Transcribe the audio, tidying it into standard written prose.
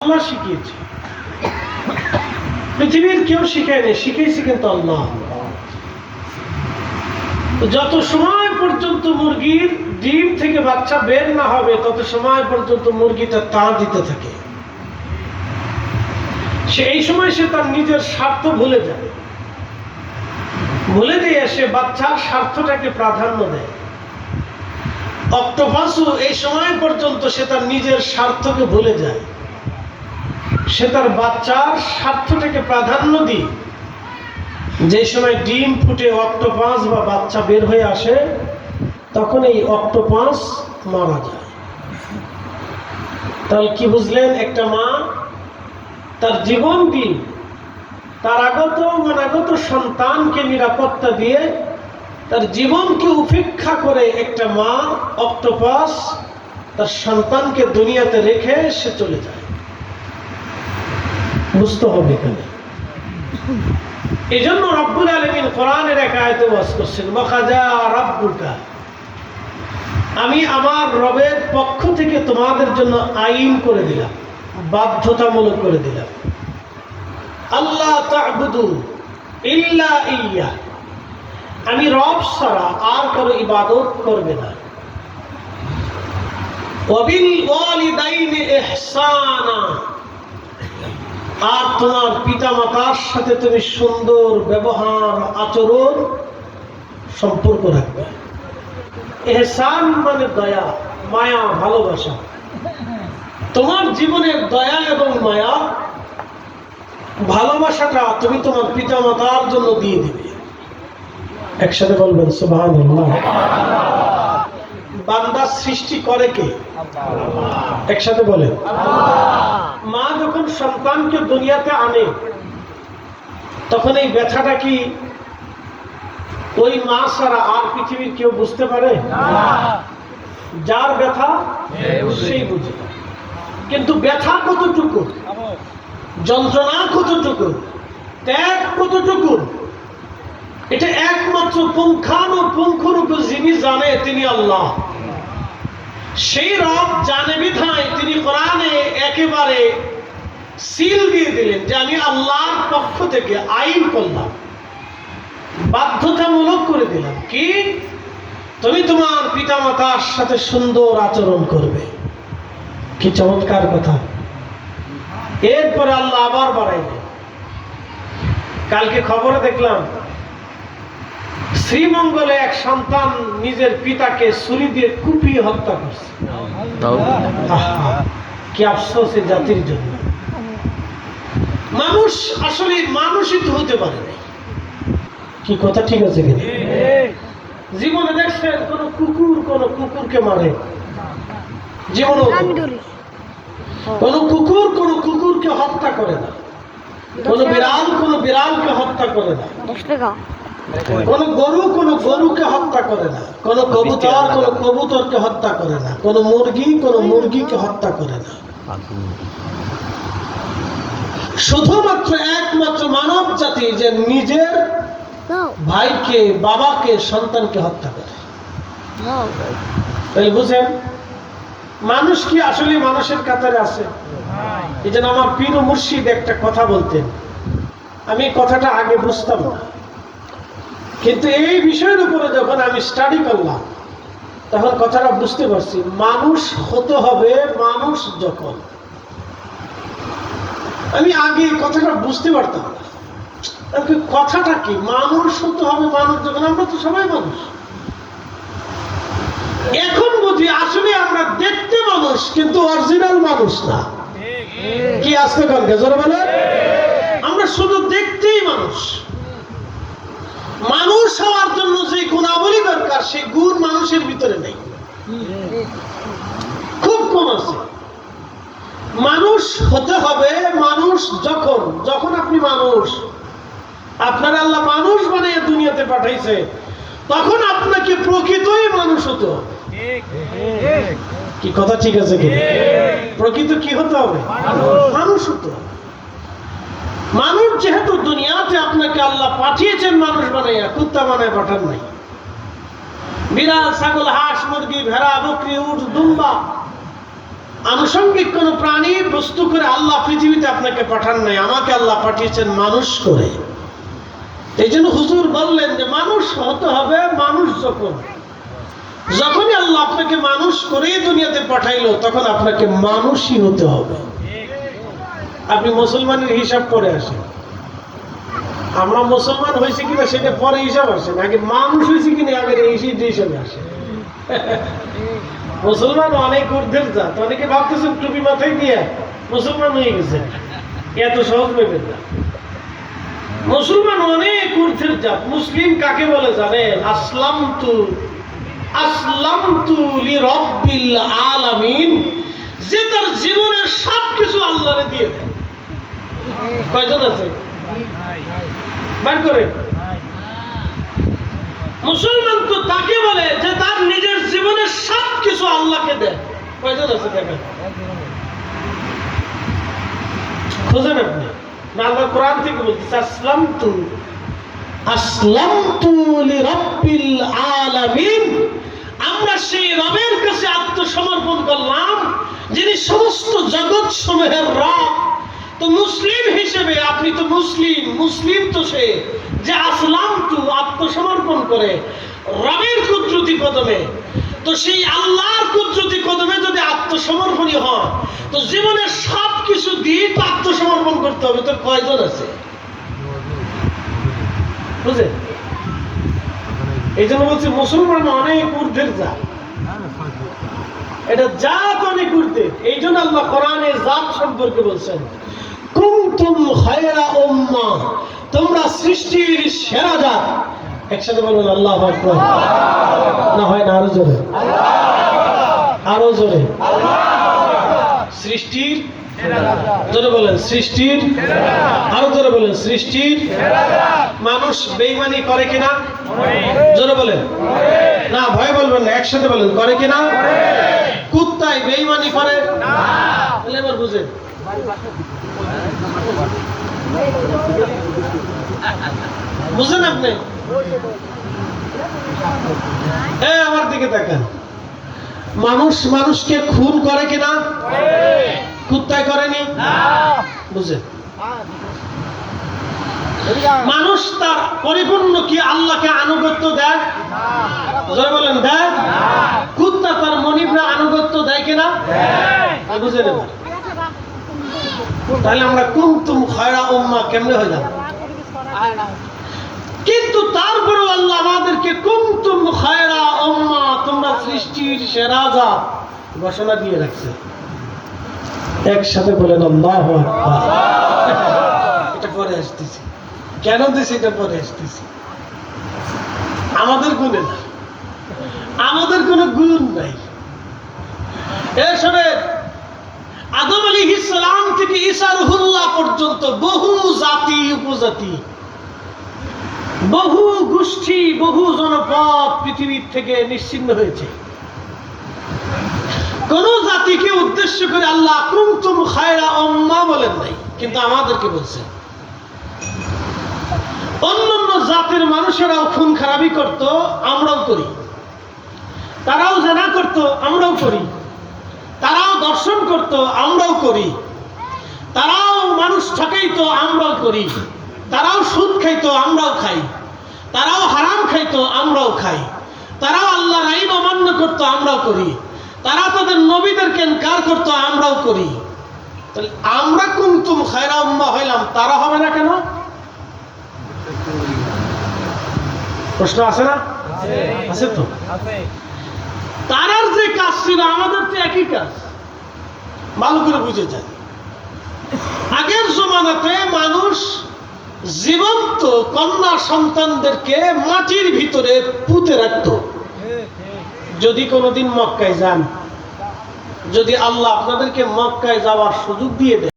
আল্লাহ শিখিয়েছে, পৃথিবীর কেউ শিখায়নি, শিখিয়েছে কিন্তু আল্লাহ। যত সময় পর্যন্ত মুরগির ডিম থেকে বাচ্চা বের না হবে তত সময় পর্যন্ত মুরগিটা তা দিতে থাকে। এই সময় সে তার নিজের স্বার্থ ভুলে যায়, ভুলে দিয়ে সে বাচ্চার স্বার্থটাকে প্রাধান্য দেয়। অক্টোপাসও এই সময় পর্যন্ত সে তার নিজের স্বার্থকে ভুলে যায়, সে তার বাচ্চার স্বার্থটাকে প্রাধান্য দিয়ে যে সময় ডিম ফুটে অক্টোপাস বা বাচ্চা বের হয়ে আসে তখন এই অক্টোপাস মারা যায়। তাহলে কি বুঝলেন? একটা মা তার জীবন দিয়ে তার আগত অনাগত সন্তানকে নিরাপত্তা দিয়ে তার জীবনকে উপেক্ষা করে একটা মা অক্টোপাস তার সন্তানকে দুনিয়াতে রেখে সে চলে যায়। বুঝতে হবে এখানে। এই জন্য রব্বুল আলামিন কোরআনের এক আয়াতে ওয়াজ করছেন, ওয়াকাযা রাব্বুকা, আমি আমার রবের পক্ষ থেকে তোমাদের জন্য আইন করে দিলাম, বাধ্যতামূলক করে দিলাম, আল্লাহ তা'বুদু ইল্লা ইয়্যাহ, আমি রব ছাড়া আর কারো ইবাদত করবে না, ওয়া বিল ওয়ালিদাইনি ইহসানা, আর তোমার পিতামাতার সাথে তুমি সুন্দর ব্যবহার আচরণ সম্পর্ক রাখবে। ইহসান মানে দয়া, মায়া, ভালোবাসা। তোমার জীবনের দয়া এবং মায়া ভালোবাসাটা তুমি তোমার পিতামাতার জন্য দিয়ে দিবে। একসাথে বলবেন সুবহানাল্লাহ। বান্দা সৃষ্টি করে কে? একসাথে বলেন। মা যখন সন্তানকে দুনিয়াতে আনে তখন এই ব্যথাটা কি ওই মা ছাড়া আর পৃথিবীর কেউ বুঝতে পারে? যার ব্যথা সেই বুঝে। কিন্তু ব্যথা কতটুকু, যন্ত্রণা কতটুকু, ত্যাগ কতটুকু, এটা একমাত্র পুঙ্খানুপুঙ্খরূপে যিনি জানে তিনি আল্লাহ। সেই রব জানে বিধায় তিনি কোরআনে একেবারে সিল দিয়ে দিলেন যে আমি আল্লাহর পক্ষ থেকে আইন করলাম, বাধ্যতামূলক করে দিলাম কি তুমি তোমার পিতামাতার সাথে সুন্দর আচরণ করবে। কি চমৎকার কথা! এরপরে আল্লাহ আবার বাড়াইলেন। কালকে খবরে দেখলাম শ্রীমঙ্গলে এক সন্তান নিজের পিতাকে ছুরি দিয়ে কুপিয়ে হত্যা করছে। কি আফসোস এই জাতির জন্য। মানুষ আসলে মানুষই তো হতে পারে না। কি কথা ঠিক আছে কিনা? জীবনে দেখছেন কোন কুকুরকে মারে? জীবনে কোন কুকুরকে হত্যা করে না, কোন বিড়ালকে হত্যা করে না, কোন গরুকে হত্যা করে না, কোন কবুতরকে হত্যা করে না, কোন মুরগিকে হত্যা করে না। শুধুমাত্র একমাত্র মানব জাতি যে নিজের ভাইকে, বাবাকে, সন্তানকে হত্যা করে। তাই বুঝেন মানুষ কি আসলে মানুষের কাতারে আছে? এই জন্য আমার পীর ও মুর্শিদ একটা কথা বলতেন, আমি কথাটা আগে বুঝতাম না, কিন্তু এই বিষয়ের উপরে যখন আমি স্টাডি করলাম তখন কথাটা বুঝতে পারছি। মানুষ হতে হবে মানুষ যখন, আমি আগে কথাটা বুঝতে পারতাম না। কথাটা কি? মানুষ হতে হবে মানুষ যখন, আমরা তো সবাই মানুষ। এখন বুঝি আসলে আমরা দেখতে মানুষ কিন্তু অরিজিনাল মানুষ না। কি আসতে কালকে জোরে বলে? আমরা শুধু দেখতেই মানুষ। মানুষ হওয়ার জন্য যে গুণাবলী দরকার সেই গুণ মানুষের ভিতরে নেই, খুব কম আছে। মানুষ হতে হবে মানুষ যখন আপনি মানুষ, আপনার আল্লাহ মানুষ বানিয়ে দুনিয়াতে পাঠাইছে, তখন আপনাকে প্রকৃতই মানুষ হতে হবে। কি কথা ঠিক আছে কি? প্রকৃত কি হতে হবে? মানুষ হতে হবে। মানুষ যেহেতু দুনিয়াতে আপনাকে আল্লাহ পাঠিয়েছেন মানুষ বানাইয়া, কুত্তা বানায় পাঠান নাই। বিড়াল, ছাগল, হাঁস, মুরগি, ভেড়া, বকরি, উট, দুম্বা আনুষঙ্গিক কোন প্রাণী বস্তু করে আল্লাহ পৃথিবীতে আপনাকে পাঠান নাই, আমাকে আল্লাহ পাঠিয়েছেন মানুষ করে। এই জন্য হুজুর বললেন যে মানুষ হতে হবে। মানুষ যখনই আল্লাহ আপনাকে মানুষ করে দুনিয়াতে পাঠাইলো তখন আপনাকে মানুষই হতে হবে। আপনি মুসলমানের হিসাব করে আসেন, আমরা মুসলমান হয়েছি কিনা সেটা পরে হিসাব আসেন, আগে মানুষ হয়েছি কিনা আগে এই হিসাবে আসে। মুসলমান অনেক ঊর্ধ্বের জাত, অনেকে ভাবতেছেন টুপি মাথায় দিয়ে মুসলমান হয়ে গেছে, এত সহজ ভেবেন না। মুসলমান অনেক ঊর্ধ্বের জাত। মুসলিম কাকে বলে জানেন? আসলামতু লিরাব্বিল আলামিন, যে তার জীবনের সবকিছু আল্লাহরে দিয়ে দেয়। কয়জন আছে বার করে? মুসলমান তো তাকে বলে যে তার নিজের জীবনের সবকিছু আল্লাহকে দেয়। কয়জন আছে দেখেন, খোঁজেন আপনি। আল্লাহ কোরআন থেকে বলতেছে আসলামতু লিরাব্বিল আলামিন, আমরা সেই রবের কাছে আত্মসমর্পণ করলাম যিনি সমস্ত জগৎ সমূহের রব। তো মুসলিম হিসেবে আপনি তো মুসলিম তো সে যে আসলামতু আত্মসমর্পণ করে রবের কুদরতি কদমে। তো সেই আল্লাহর কুদরতি কদমে যদি আত্মসমর্পণই হয় তো জীবনের সব কিছু দিয়ে তো আত্মসমর্পণ করতে হবে। তো কয়জন আছে বুঝে? এই জন্য বলছি মুসলমান অনেক ঊর্ধ্বের জাত, এটা জাত অনেক ঊর্ধ্বের। এই জন্য আল্লাহ কোরআনে জাত সম্পর্কে বলছেন কুনতুম খায়রা উম্মাহ, তোমরা সৃষ্টির সেরা জাত। একসাথে বলুন আল্লাহু আকবার। না হয় না, আরো জোরে, আরো জোরে। সৃষ্টির জোরে বলেন, সৃষ্টির, আরো জোরে বলেন, সৃষ্টির। মানুষ বেঈমানি করে কিনা? জোরে বলেন না, ভয় বলবেন না, একসাথে বলেন করে কিনা? কুত্তায় বেঈমানি করে না, এবার বুঝেন। বুঝেন আপনি? আমার দিকে তাকান। মানুষ মানুষকে খুন করে কিনা? কুত্তায় করেনি, বুঝেন? মানুষ তার পরিপূর্ণ কি আল্লাহকে আনুগত্য দেয়? জোরে বলেন দেয়? কুত্তা তার মনিবরা আনুগত্য দেয় কিনা? বুঝেন? তাহলে আমরা কুনতুম খায়রা উম্মাহ কেমনে হয়ে যাব? কিন্তু তারপরেও আল্লাহ আমাদেরকে কুনতুম খায়রা উম্মাহ, তোমরা সৃষ্টির সেরা জাত ঘোষণা দিয়ে রাখছে। একসাথে বলেন আল্লাহু আকবার। এটা পরে আসতেছি, কেন দিছি এটা পরে আসতেছি। আমাদের গুণে না, আমাদের কোনো গুণ নাই। এসবে আদম আলাইহিস সালাম থেকে ঈসা রুহুল্লাহ পর্যন্ত বহু জাতি উপজাতি, বহু গোষ্ঠী, বহু জনপদ পৃথিবীর থেকে নিশ্চিহ্ন হয়েছে। কোন জাতিকে উদ্দেশ্য করে আল্লাহ কুনতুম খায়রা উম্মাহ বলেন নাই, কিন্তু আমাদেরকে বলছে। অন্যান্য জাতির মানুষেরাও খুন খারাপি করত, আমরাও করি। তারাও জেনা করত, আমরাও করি। তারাও দর্শন করত, আমরাও করি। তারাও মানুষ ঠকাইতো, আমরাও করি। তারাও সুদ খাইতো, আমরাও খাই। তারাও হারাম খাইতো, আমরাও খাই। তারাও আল্লাহর আইন অমান্য করতো, আমরাও করি। তারা তাদের নবীদেরকে ইনকার করতো, আমরাও করি। তাহলে আমরা কুনতুম খায়রা উম্মাহ হইলাম, তারা হবে না কেন? প্রশ্ন আছে না? আছে তো। তারার যে কাজ ছিল আমাদের তো একই কাজ, ভালো করে বুঝে যায়। আগের জমানাতে মানুষ জীবন্ত কন্যা সন্তানদেরকে মাটির ভিতরে পুঁতে রাখত। যদি কোনোদিন মক্কায় যান, যদি আল্লাহ আপনাদেরকে মক্কায় যাওয়ার সুযোগ দিয়ে দেয়,